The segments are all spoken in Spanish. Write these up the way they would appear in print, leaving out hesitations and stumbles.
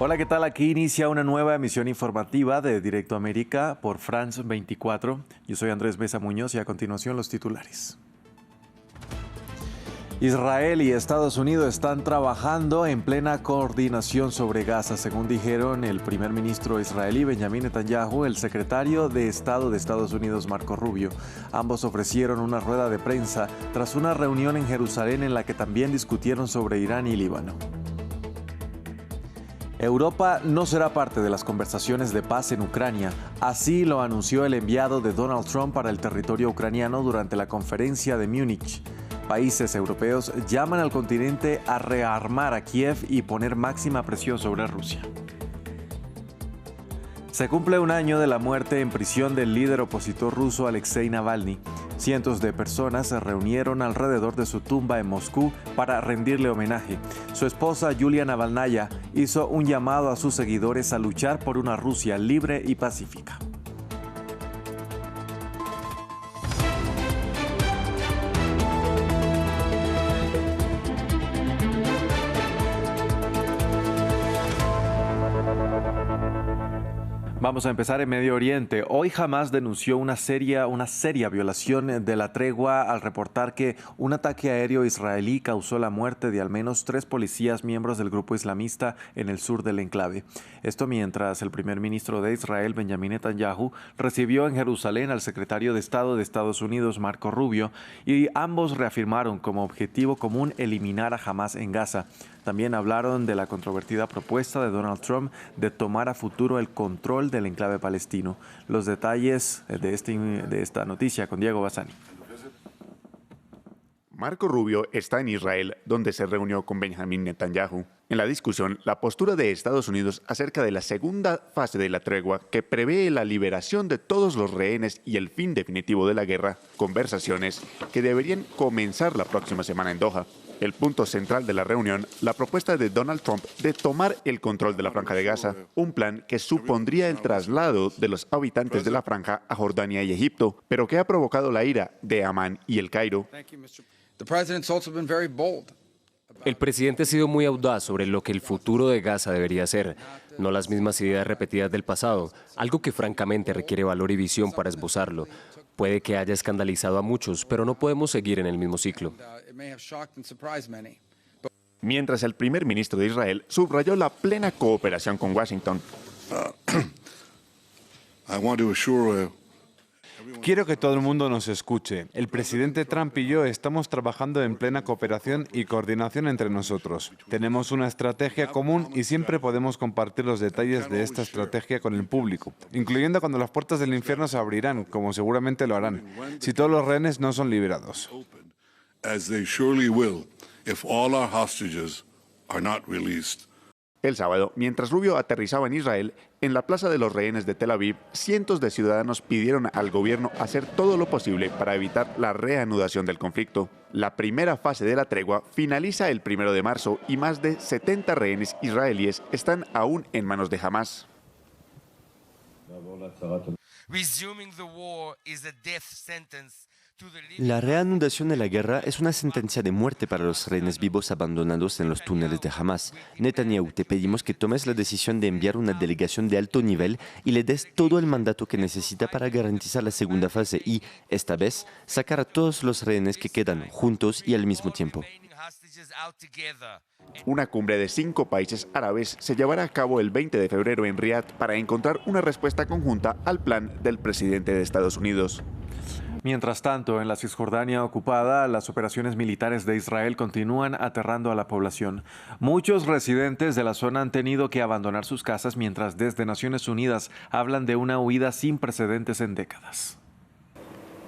Hola, ¿qué tal? Aquí inicia una nueva emisión informativa de Directo América por France 24. Yo soy Andrés Besa Muñoz y a continuación los titulares. Israel y Estados Unidos están trabajando en plena coordinación sobre Gaza, según dijeron el primer ministro israelí Benjamin Netanyahu, el secretario de Estado de Estados Unidos Marco Rubio. Ambos ofrecieron una rueda de prensa tras una reunión en Jerusalén en la que también discutieron sobre Irán y Líbano. Europa no será parte de las conversaciones de paz en Ucrania, así lo anunció el enviado de Donald Trump para el territorio ucraniano durante la conferencia de Múnich. Países europeos llaman al continente a rearmar a Kiev y poner máxima presión sobre Rusia. Se cumple un año de la muerte en prisión del líder opositor ruso Alexei Navalny. Cientos de personas se reunieron alrededor de su tumba en Moscú para rendirle homenaje. Su esposa Yulia Navalnaya hizo un llamado a sus seguidores a luchar por una Rusia libre y pacífica. Vamos a empezar en Medio Oriente. Hoy Hamás denunció una seria violación de la tregua al reportar que un ataque aéreo israelí causó la muerte de al menos 3 policías miembros del grupo islamista en el sur del enclave. Esto mientras el primer ministro de Israel, Benjamin Netanyahu, recibió en Jerusalén al secretario de Estado de Estados Unidos, Marco Rubio, y ambos reafirmaron como objetivo común eliminar a Hamás en Gaza. También hablaron de la controvertida propuesta de Donald Trump de tomar a futuro el control del enclave palestino. Los detalles de esta noticia con Diego Bassani. Marco Rubio está en Israel, donde se reunió con Benjamin Netanyahu. En la discusión, la postura de Estados Unidos acerca de la segunda fase de la tregua, que prevé la liberación de todos los rehenes y el fin definitivo de la guerra, conversaciones que deberían comenzar la próxima semana en Doha. El punto central de la reunión, la propuesta de Donald Trump de tomar el control de la Franja de Gaza, un plan que supondría el traslado de los habitantes de la Franja a Jordania y Egipto, pero que ha provocado la ira de Amán y el Cairo. El presidente ha sido muy audaz sobre lo que el futuro de Gaza debería ser, no las mismas ideas repetidas del pasado, algo que francamente requiere valor y visión para esbozarlo. Puede que haya escandalizado a muchos, pero no podemos seguir en el mismo ciclo. Mientras el primer ministro de Israel subrayó la plena cooperación con Washington. Quiero que todo el mundo nos escuche. El presidente Trump y yo estamos trabajando en plena cooperación y coordinación entre nosotros. Tenemos una estrategia común y siempre podemos compartir los detalles de esta estrategia con el público, incluyendo cuando las puertas del infierno se abrirán, como seguramente lo harán, si todos los rehenes no son liberados. El sábado, mientras Rubio aterrizaba en Israel, en la Plaza de los Rehenes de Tel Aviv, cientos de ciudadanos pidieron al gobierno hacer todo lo posible para evitar la reanudación del conflicto. La primera fase de la tregua finaliza el 1 de marzo y más de 70 rehenes israelíes están aún en manos de Hamás. La reanudación de la guerra es una sentencia de muerte para los rehenes vivos abandonados en los túneles de Hamás. Netanyahu, te pedimos que tomes la decisión de enviar una delegación de alto nivel y le des todo el mandato que necesita para garantizar la segunda fase y, esta vez, sacar a todos los rehenes que quedan juntos y al mismo tiempo. Una cumbre de 5 países árabes se llevará a cabo el 20 de febrero en Riad para encontrar una respuesta conjunta al plan del presidente de Estados Unidos. Mientras tanto, en la Cisjordania ocupada, las operaciones militares de Israel continúan aterrando a la población. Muchos residentes de la zona han tenido que abandonar sus casas, mientras desde Naciones Unidas hablan de una huida sin precedentes en décadas.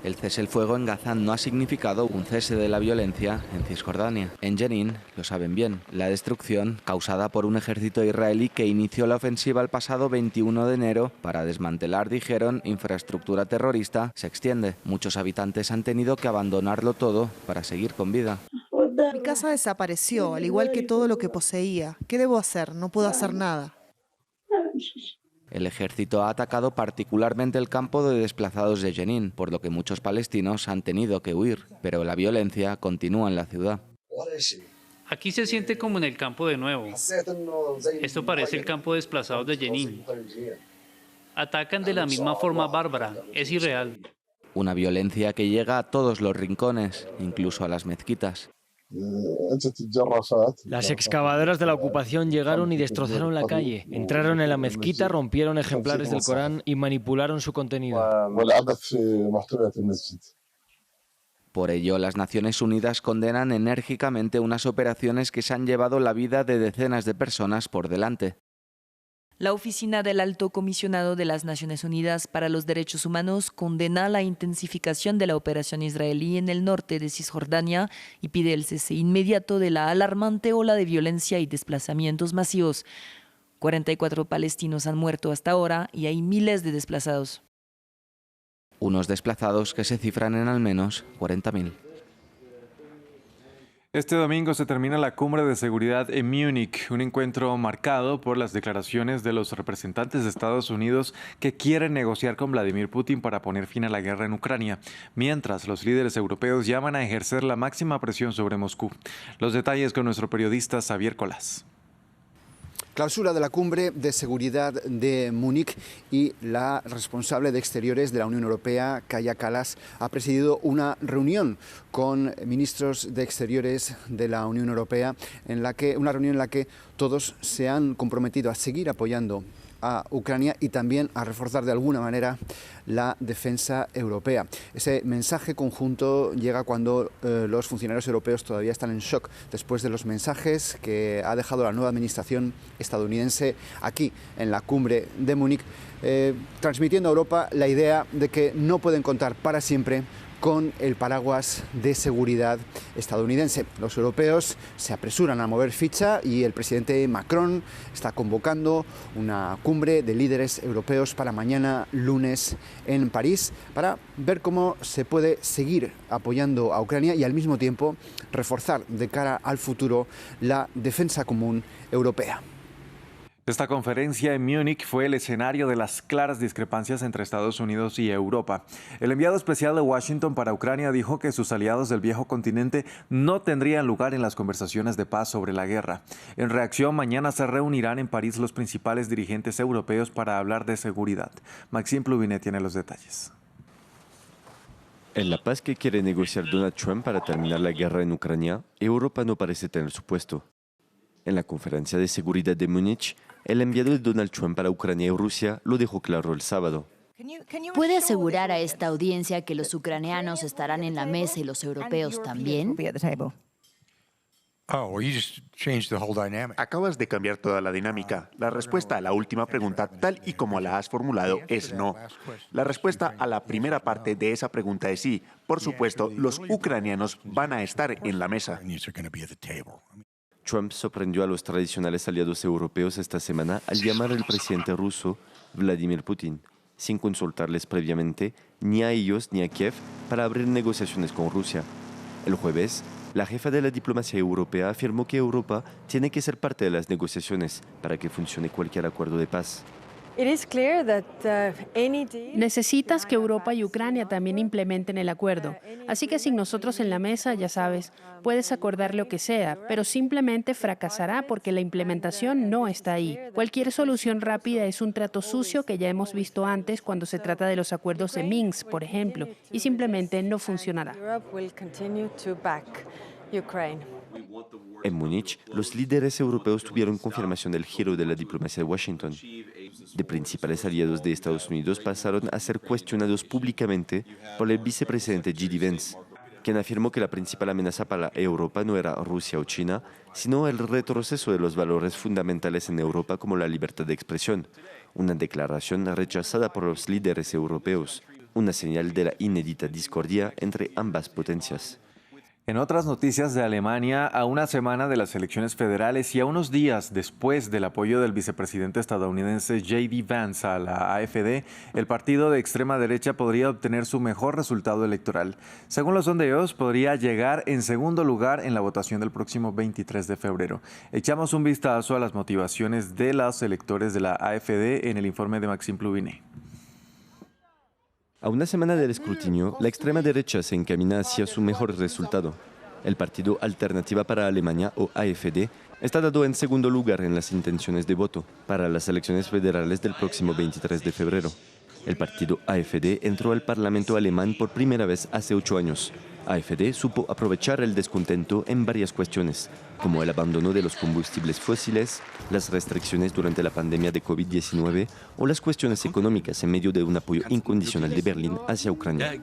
El cese el fuego en Gaza no ha significado un cese de la violencia en Cisjordania. En Jenin, lo saben bien, la destrucción causada por un ejército israelí que inició la ofensiva el pasado 21 de enero para desmantelar, dijeron, infraestructura terrorista, se extiende. Muchos habitantes han tenido que abandonarlo todo para seguir con vida. Mi casa desapareció, al igual que todo lo que poseía. ¿Qué debo hacer? No puedo hacer nada. El ejército ha atacado particularmente el campo de desplazados de Jenin, por lo que muchos palestinos han tenido que huir, pero la violencia continúa en la ciudad. Aquí se siente como en el campo de nuevo. Esto parece el campo de desplazados de Jenin. Atacan de la misma forma bárbara, es irreal. Una violencia que llega a todos los rincones, incluso a las mezquitas. Las excavadoras de la ocupación llegaron y destrozaron la calle. Entraron en la mezquita, rompieron ejemplares del Corán y manipularon su contenido. Por ello, las Naciones Unidas condenan enérgicamente unas operaciones que se han llevado la vida de decenas de personas por delante. La Oficina del Alto Comisionado de las Naciones Unidas para los Derechos Humanos condena la intensificación de la operación israelí en el norte de Cisjordania y pide el cese inmediato de la alarmante ola de violencia y desplazamientos masivos. 44 palestinos han muerto hasta ahora y hay miles de desplazados. Unos desplazados que se cifran en al menos 40.000. Este domingo se termina la cumbre de seguridad en Múnich, un encuentro marcado por las declaraciones de los representantes de Estados Unidos que quieren negociar con Vladimir Putin para poner fin a la guerra en Ucrania, mientras los líderes europeos llaman a ejercer la máxima presión sobre Moscú. Los detalles con nuestro periodista Xavier Colás. Clausura de la cumbre de seguridad de Múnich y la responsable de Exteriores de la Unión Europea, Kaja Kallas, ha presidido una reunión con ministros de Exteriores de la Unión Europea, una reunión en la que todos se han comprometido a seguir apoyando a Ucrania y también a reforzar de alguna manera la defensa europea. Ese mensaje conjunto llega cuando los funcionarios europeos todavía están en shock después de los mensajes que ha dejado la nueva administración estadounidense aquí en la cumbre de Múnich, transmitiendo a Europa la idea de que no pueden contar para siempre con el paraguas de seguridad estadounidense. Los europeos se apresuran a mover ficha y el presidente Macron está convocando una cumbre de líderes europeos para mañana lunes en París para ver cómo se puede seguir apoyando a Ucrania y al mismo tiempo reforzar de cara al futuro la defensa común europea. Esta conferencia en Múnich fue el escenario de las claras discrepancias entre Estados Unidos y Europa. El enviado especial de Washington para Ucrania dijo que sus aliados del viejo continente no tendrían lugar en las conversaciones de paz sobre la guerra. En reacción, mañana se reunirán en París los principales dirigentes europeos para hablar de seguridad. Maxime Pluvinet tiene los detalles. En la paz que quiere negociar Donald Trump para terminar la guerra en Ucrania, Europa no parece tener su puesto. En la conferencia de seguridad de Múnich, el enviado de Donald Trump para Ucrania y Rusia lo dejó claro el sábado. ¿Puede asegurar a esta audiencia que los ucranianos estarán en la mesa y los europeos también? Acabas de cambiar toda la dinámica. La respuesta a la última pregunta, tal y como la has formulado, es no. La respuesta a la primera parte de esa pregunta es sí. Por supuesto, los ucranianos van a estar en la mesa. Trump sorprendió a los tradicionales aliados europeos esta semana al llamar al presidente ruso Vladimir Putin, sin consultarles previamente ni a ellos ni a Kiev para abrir negociaciones con Rusia. El jueves, la jefa de la diplomacia europea afirmó que Europa tiene que ser parte de las negociaciones para que funcione cualquier acuerdo de paz. Necesitas que Europa y Ucrania también implementen el acuerdo. Así que sin nosotros en la mesa, ya sabes, puedes acordar lo que sea, pero simplemente fracasará porque la implementación no está ahí. Cualquier solución rápida es un trato sucio que ya hemos visto antes cuando se trata de los acuerdos de Minsk, por ejemplo, y simplemente no funcionará. En Múnich, los líderes europeos tuvieron confirmación del giro de la diplomacia de Washington. De principales aliados de Estados Unidos pasaron a ser cuestionados públicamente por el vicepresidente J.D. Vance, quien afirmó que la principal amenaza para Europa no era Rusia o China, sino el retroceso de los valores fundamentales en Europa como la libertad de expresión, una declaración rechazada por los líderes europeos, una señal de la inédita discordia entre ambas potencias. En otras noticias de Alemania, a una semana de las elecciones federales y a unos días después del apoyo del vicepresidente estadounidense J.D. Vance a la AfD, el partido de extrema derecha podría obtener su mejor resultado electoral. Según los sondeos, podría llegar en segundo lugar en la votación del próximo 23 de febrero. Echamos un vistazo a las motivaciones de los electores de la AfD en el informe de Maxime Pluvinet. A una semana del escrutinio, la extrema derecha se encamina hacia su mejor resultado. El partido Alternativa para Alemania, o AfD, está dado en segundo lugar en las intenciones de voto para las elecciones federales del próximo 23 de febrero. El partido AfD entró al Parlamento alemán por primera vez hace 8 años. AfD supo aprovechar el descontento en varias cuestiones, como el abandono de los combustibles fósiles, las restricciones durante la pandemia de COVID-19 o las cuestiones económicas en medio de un apoyo incondicional de Berlín hacia Ucrania.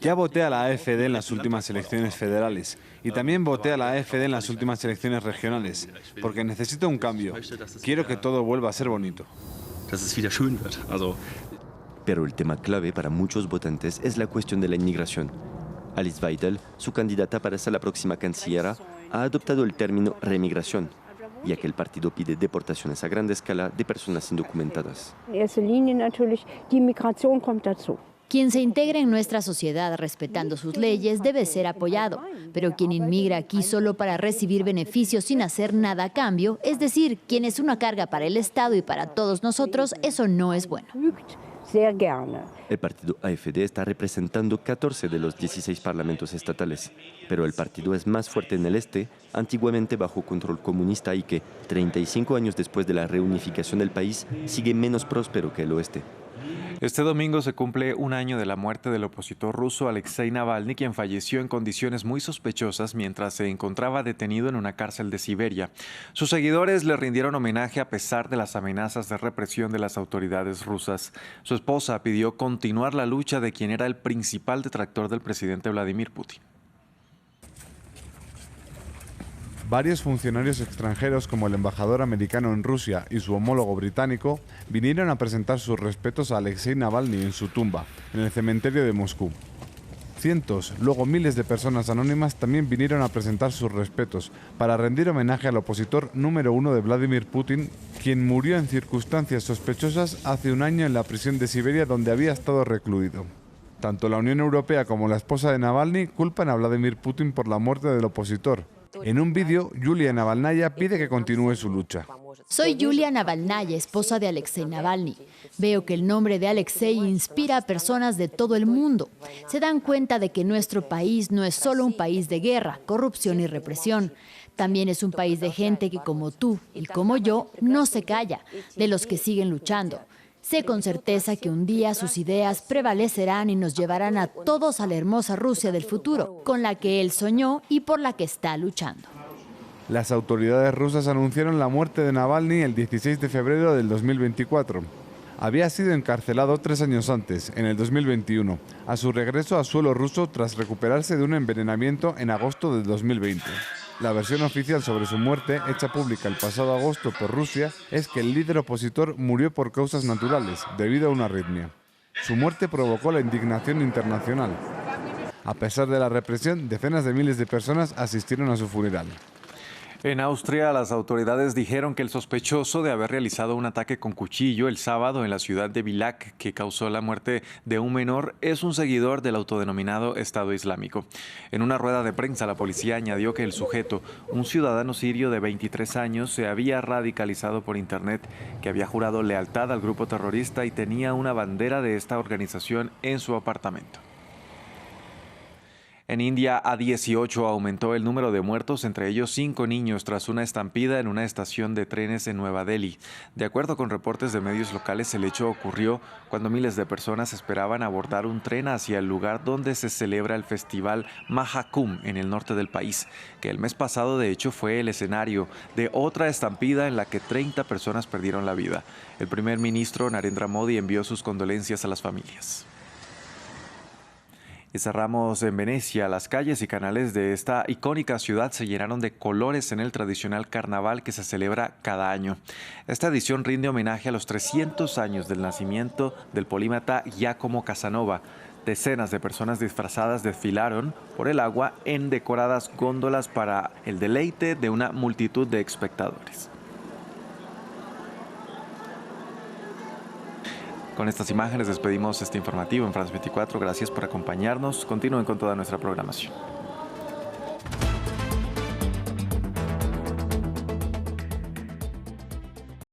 Ya voté a la AfD en las últimas elecciones federales y también voté a la AfD en las últimas elecciones regionales, porque necesito un cambio. Quiero que todo vuelva a ser bonito. Pero el tema clave para muchos votantes es la cuestión de la inmigración. Alice Weidel, su candidata para ser la próxima canciller, ha adoptado el término remigración, ya que el partido pide deportaciones a gran escala de personas indocumentadas. Quien se integre en nuestra sociedad respetando sus leyes debe ser apoyado, pero quien inmigra aquí solo para recibir beneficios sin hacer nada a cambio, es decir, quien es una carga para el Estado y para todos nosotros, eso no es bueno. El partido AfD está representando 14 de los 16 parlamentos estatales, pero el partido es más fuerte en el este, antiguamente bajo control comunista y que, 35 años después de la reunificación del país, sigue menos próspero que el oeste. Este domingo se cumple un año de la muerte del opositor ruso Alexei Navalny, quien falleció en condiciones muy sospechosas mientras se encontraba detenido en una cárcel de Siberia. Sus seguidores le rindieron homenaje a pesar de las amenazas de represión de las autoridades rusas. Su esposa pidió continuar la lucha de quien era el principal detractor del presidente Vladimir Putin. Varios funcionarios extranjeros, como el embajador americano en Rusia y su homólogo británico, vinieron a presentar sus respetos a Alexei Navalny en su tumba, en el cementerio de Moscú. Cientos, luego miles de personas anónimas también vinieron a presentar sus respetos para rendir homenaje al opositor número 1 de Vladimir Putin, quien murió en circunstancias sospechosas hace un año en la prisión de Siberia donde había estado recluido. Tanto la Unión Europea como la esposa de Navalny culpan a Vladimir Putin por la muerte del opositor. En un vídeo, Yulia Navalnaya pide que continúe su lucha. Soy Yulia Navalnaya, esposa de Alexei Navalny. Veo que el nombre de Alexei inspira a personas de todo el mundo. Se dan cuenta de que nuestro país no es solo un país de guerra, corrupción y represión. También es un país de gente que, como tú y como yo, no se calla, de los que siguen luchando. Sé con certeza que un día sus ideas prevalecerán y nos llevarán a todos a la hermosa Rusia del futuro, con la que él soñó y por la que está luchando. Las autoridades rusas anunciaron la muerte de Navalny el 16 de febrero del 2024. Había sido encarcelado 3 años antes, en el 2021, a su regreso a suelo ruso tras recuperarse de un envenenamiento en agosto del 2020. La versión oficial sobre su muerte, hecha pública el pasado agosto por Rusia, es que el líder opositor murió por causas naturales, debido a una arritmia. Su muerte provocó la indignación internacional. A pesar de la represión, decenas de miles de personas asistieron a su funeral. En Austria, las autoridades dijeron que el sospechoso de haber realizado un ataque con cuchillo el sábado en la ciudad de Villach, que causó la muerte de un menor, es un seguidor del autodenominado Estado Islámico. En una rueda de prensa, la policía añadió que el sujeto, un ciudadano sirio de 23 años, se había radicalizado por internet, que había jurado lealtad al grupo terrorista y tenía una bandera de esta organización en su apartamento. En India, a 18 aumentó el número de muertos, entre ellos 5 niños, tras una estampida en una estación de trenes en Nueva Delhi. De acuerdo con reportes de medios locales, el hecho ocurrió cuando miles de personas esperaban abordar un tren hacia el lugar donde se celebra el festival Mahakumbh en el norte del país, que el mes pasado de hecho fue el escenario de otra estampida en la que 30 personas perdieron la vida. El primer ministro Narendra Modi envió sus condolencias a las familias. Y cerramos en Venecia. Las calles y canales de esta icónica ciudad se llenaron de colores en el tradicional carnaval que se celebra cada año. Esta edición rinde homenaje a los 300 años del nacimiento del polímata Giacomo Casanova. Decenas de personas disfrazadas desfilaron por el agua en decoradas góndolas para el deleite de una multitud de espectadores. Con estas imágenes despedimos este informativo en France 24. Gracias por acompañarnos. Continúen con toda nuestra programación.